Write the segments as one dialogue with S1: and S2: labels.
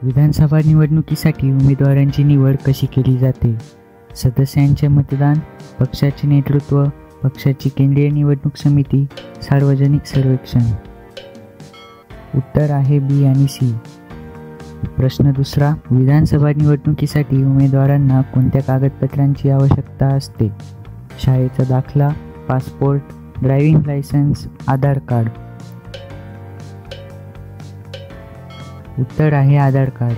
S1: विधानसभा निवडणुकीसाठी उमेदवारांची निवड कशी केली जाते? सदस्यांचे मतदान, पक्षाचे नेतृत्व, पक्षाची केंद्रीय निवडणूक समिती, सार्वजनिक सर्वेक्षण. उत्तर आहे बी आणि सी. प्रश्न दुसरा, विधानसभा निवडणुकीसाठी उमेदवारांना कोणत्या कागदपत्रांची आवश्यकता असते? शाळेचा दाखला, पासपोर्ट, ड्रायव्हिंग लायसन्स, आधार कार्ड. उत्तर आहे आधार कार्ड.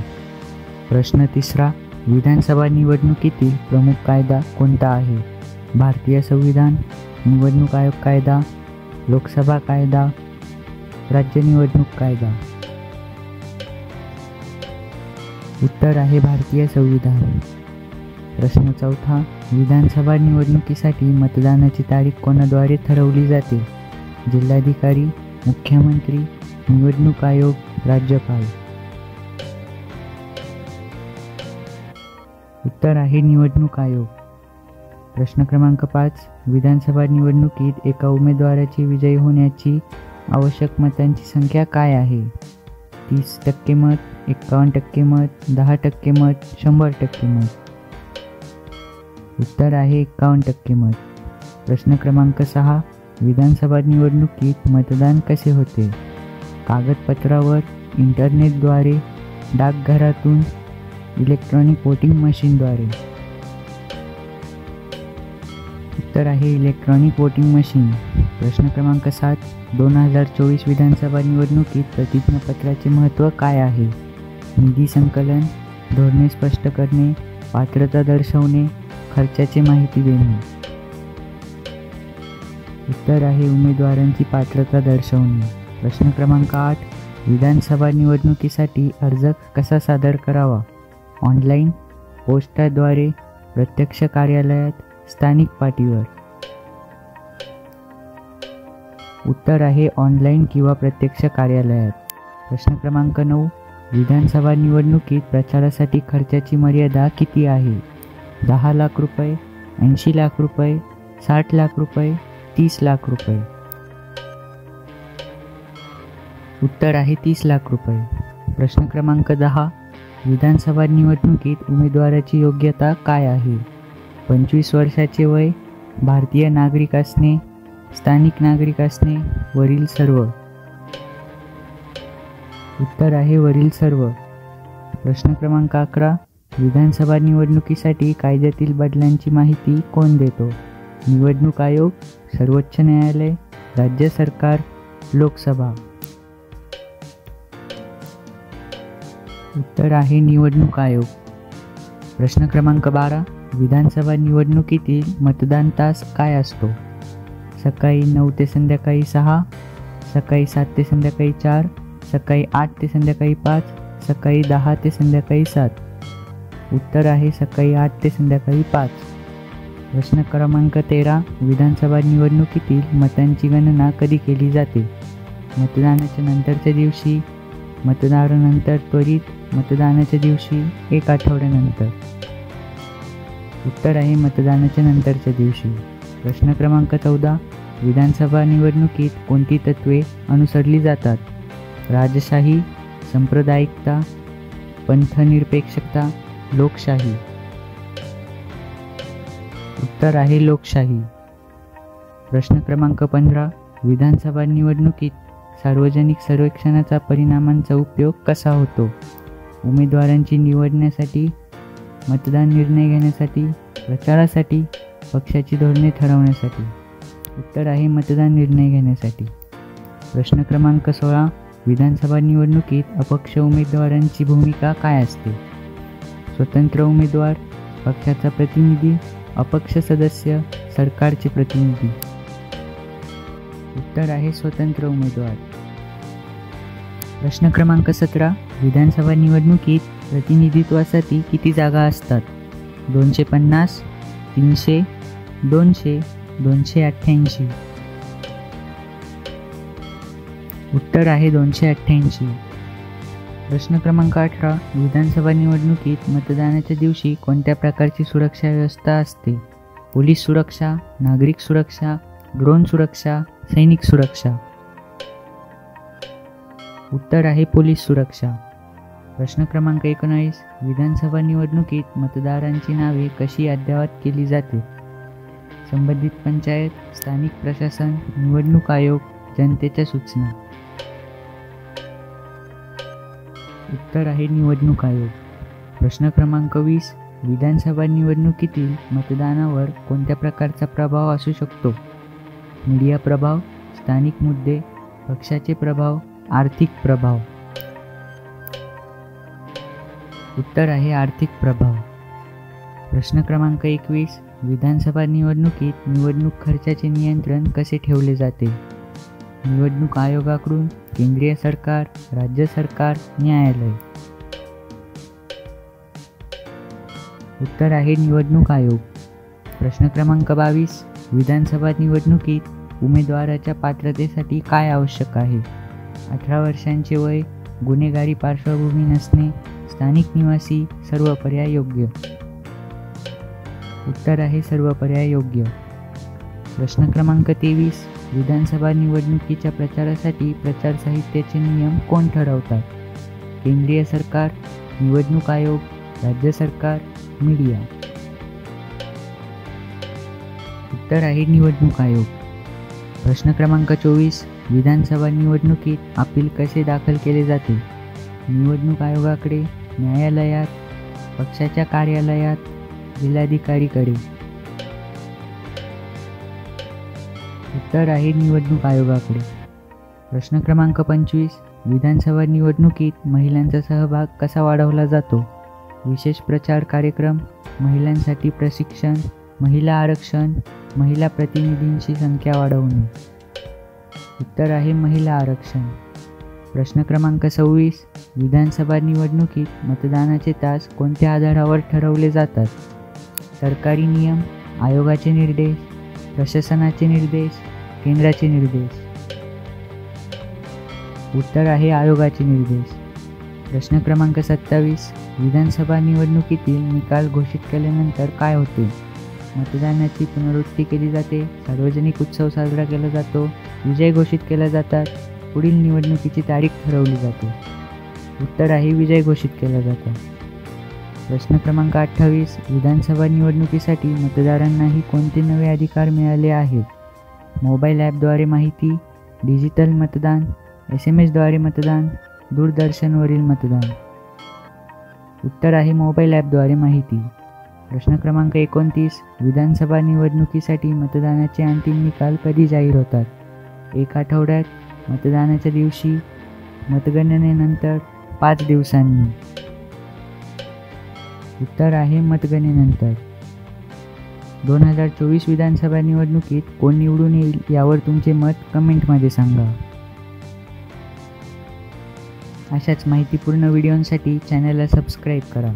S1: प्रश्न तिसरा, विधानसभा निवडणुकीतील प्रमुख कायदा कोणता आहे? भारतीय संविधान, निवडणूक आयोग कायदा, लोकसभा कायदा, राज्य निवडणूक कायदा. उत्तर आहे भारतीय संविधान. प्रश्न चौथा, विधानसभा निवडणुकीसाठी मतदानाची तारीख कोणाद्वारे ठरवली जाते? जिल्हाधिकारी, मुख्यमंत्री, निवडणूक आयोग, राज्यपाल. उत्तर आहे निवडणूक आयोग. प्रश्न क्रमांक 5, विधानसभा निवडणुकीत एका उमेदवाराची विजयी होण्याची आवश्यक मतांची संख्या काय आहे? 30% मत, 51% मत, 10% मत, 100% मत. उत्तर आहे 51% मत. प्रश्न क्रमांक 6, विधानसभा निवडणुकीत मतदान कसे होते? कागदपत्रावर, इंटरनेटद्वारे, डाकघरातून, इलेक्ट्रॉनिक वोटिंग मशीनद्वारे. उत्तर आहे इलेक्ट्रॉनिक वोटिंग मशीन. प्रश्न क्रमांक 7, 2024 विधानसभा निवडणुकीत प्रतिज्ञापत्राचे महत्त्व काय आहे? निधी संकलन, धोरणे स्पष्ट करणे, पात्रता दर्शवणे, खर्चाची माहिती देणे. उत्तर आहे उमेदवारांची पात्रता दर्शवणे. प्रश्न क्रमांक 8, विधानसभा निवडणुकीसाठी अर्ज कसा सादर करावा? ऑनलाईन, पोस्टाद्वारे, प्रत्यक्ष कार्यालयात, स्थानिक पातळीवर. उत्तर आहे ऑनलाईन किंवा प्रत्यक्ष कार्यालयात. प्रश्न क्रमांक 9, विधानसभा निवडणुकीत प्रचारासाठी खर्चाची मर्यादा किती आहे? 10 लाख रुपये, 80 लाख रुपये, 60 लाख रुपये, 30 लाख रुपये. उत्तर आहे 30 लाख रुपये. प्रश्न क्रमांक 10, विधानसभा निवडणुकीत उमेदवाराची योग्यता काय आहे? 25 वर्षाचे वय, भारतीय नागरिक असणे, स्थानिक नागरिक असणे, वरील सर्व. उत्तर आहे वरील सर्व. प्रश्न क्रमांक 11, विधानसभा निवडणुकीसाठी कायद्यातील बदलांची माहिती कोण देतो? निवडणूक आयोग, सर्वोच्च न्यायालय, राज्य सरकार, लोकसभा. उत्तर आहे निवडणूक आयोग. प्रश्न क्रमांक 12, विधानसभा निवडणुकीतील मतदान तास काय असतो? सकाळी 9 ते संध्याकाळी 6, सकाळी 7 ते संध्याकाळी 4, सकाळी 8 ते संध्याकाळी 5, सकाळी 10 ते संध्याकाळी 7. उत्तर आहे सकाळी 8 ते संध्याकाळी 5. प्रश्न क्रमांक 13, विधानसभा निवडणुकीतील मतांची गणना कधी केली जाते? मतदानाच्या नंतरच्या दिवशी, मतदानानंतर त्वरित, मतदानाच्या दिवशी, 1 आठवड्यानंतर. उत्तर आहे मतदानाच्या नंतरच्या दिवशी. प्रश्न क्रमांक 14, विधानसभा निवडणुकीत कोणती तत्त्वे अनुसरली जातात? राजशाही, सांप्रदायिकता, पंथनिरपेक्षता, लोकशाही. उत्तर आहे लोकशाही. प्रश्न क्रमांक 15, विधानसभा निवडणुकीत सार्वजनिक सर्वेक्षणाचा परिणामांचा उपयोग कसा होतो? उमेदवारांची निवडण्यासाठी, मतदान निर्णय घेण्यासाठी, प्रचारासाठी, पक्षाची धोरणे ठरवण्यासाठी. उत्तर आहे मतदान निर्णय घेण्यासाठी. प्रश्न क्रमांक 16, विधानसभा निवडणुकीत अपक्ष उमेदवारांची भूमिका काय असते? स्वतंत्र उमेदवार, पक्षाचा प्रतिनिधी, अपक्ष सदस्य, सरकारचे प्रतिनिधी. उत्तर आहे स्वतंत्र उमेदवार. प्रश्न क्रमांक 17, विधानसभा निवडणुकीत प्रतिनिधित्वासाठी किती जागा असतात? 250, 300, 200, 288. उत्तर आहे 288. प्रश्न क्रमांक 18, विधानसभा निवडणुकीत मतदानाच्या दिवशी कोणत्या प्रकारची सुरक्षा व्यवस्था असते? पोलीस सुरक्षा, नागरिक सुरक्षा, ड्रोन सुरक्षा, सैनिक सुरक्षा. उत्तर आहे पोलीस सुरक्षा. प्रश्न क्रमांक 19. विधानसभा निवडणुकीत मतदारांची नावे कशी अद्ययावत केली जाते? संबंधित पंचायत, स्थानिक प्रशासन, निवडणूक आयोग, जनतेच्या सूचना. उत्तर आहे निवडणूक आयोग. प्रश्न क्रमांक 20. विधानसभा निवडणुकीतील मतदानावर कोणत्या प्रकारचा प्रभाव असू शकतो? मीडिया प्रभाव, स्थानिक मुद्दे, पक्षाचे प्रभाव, आर्थिक प्रभाव. उत्तर आहे आर्थिक प्रभाव. प्रश्न क्रमांक 21. विधानसभा निवडणुकीत निवडणूक खर्चाचे नियंत्रण कसे ठेवले जाते? निवडणूक आयोगाकडून, केंद्रीय सरकार, राज्य सरकार, न्यायालय. उत्तर आहे निवडणूक आयोग. प्रश्न क्रमांक 22. विधानसभा निवडणुकीत उमेदवाराच्या पात्रतेसाठी काय आवश्यक आहे? 18 वर्षांचे वय, गुन्हेगारी पार्श्वभूमी नसणे, स्थानिक निवासी, सर्व पर्याय योग्य. उत्तर आहे सर्व पर्याय योग्य. प्रश्न क्रमांक 23. विधानसभा निवडणुकीच्या प्रचारासाठी प्रचार साहित्याचे नियम कोण ठरवतात? केंद्रीय सरकार, निवडणूक आयोग, राज्य सरकार, मीडिया. उत्तर आहे निवडणूक आयोग. प्रश्न क्रमांक 24. विधानसभा निवडणुकीत अपील कसे दाखल केले जाते? निवडणूक आयोगाकडे, न्यायालयात, पक्षाच्या कार्यालयात, जिल्हाधिकारीकडे. उत्तर आहे निवडणूक आयोगाकडे. प्रश्न क्रमांक 25. विधानसभा निवडणुकीत महिलांचा सहभाग कसा वाढवला जातो? विशेष प्रचार कार्यक्रम, महिलांसाठी प्रशिक्षण, महिला आरक्षण, महिला प्रतिनिधींची संख्या वाढवणे. उत्तर आहे महिला आरक्षण. प्रश्न क्रमांक 26. विधानसभा निवडणुकीत मतदानाचे तास कोणत्या आधारावर ठरवले जातात? सरकारी नियम, आयोगाचे निर्देश, प्रशासनाचे निर्देश, केंद्राचे निर्देश. उत्तर आहे आयोगाचे निर्देश. प्रश्न क्रमांक 27. विधानसभा निवडणुकीतील निकाल घोषित केल्यानंतर काय होते? मतदानाची पुनरावृत्ती केली जाते, सार्वजनिक उत्सव साजरा केला जातो, विजय घोषित केला जातात, पुढील निवडणुकीची तारीख ठरवली जाते. उत्तर आहे विजय घोषित केला जातो. प्रश्न क्रमांक 28. विधानसभा निवडणुकीसाठी मतदारांनाही कोणते नवे अधिकार मिळाले आहेत? मोबाईल ॲपद्वारे माहिती, डिजिटल मतदान, SMS द्वारे मतदान, दूरदर्शनवरील मतदान. उत्तर आहे मोबाईल ॲपद्वारे माहिती. प्रश्न क्रमांक 29. विधानसभा निवडणुकीसाठी मतदानाचे अंतिम निकाल कधी जाहीर होतात? 1 आठवड्यात, मतदानाच्या दिवशी, मतगणनेनंतर, 5 दिवसांनी. उत्तर आहे मतगणनेनंतर. 2024 विधानसभा निवडणुकीत कोण निवडून येईल यावर तुमचे मत कमेंटमध्ये सांगा. अशाच माहितीपूर्ण व्हिडिओंसाठी चॅनलला सबस्क्राईब करा.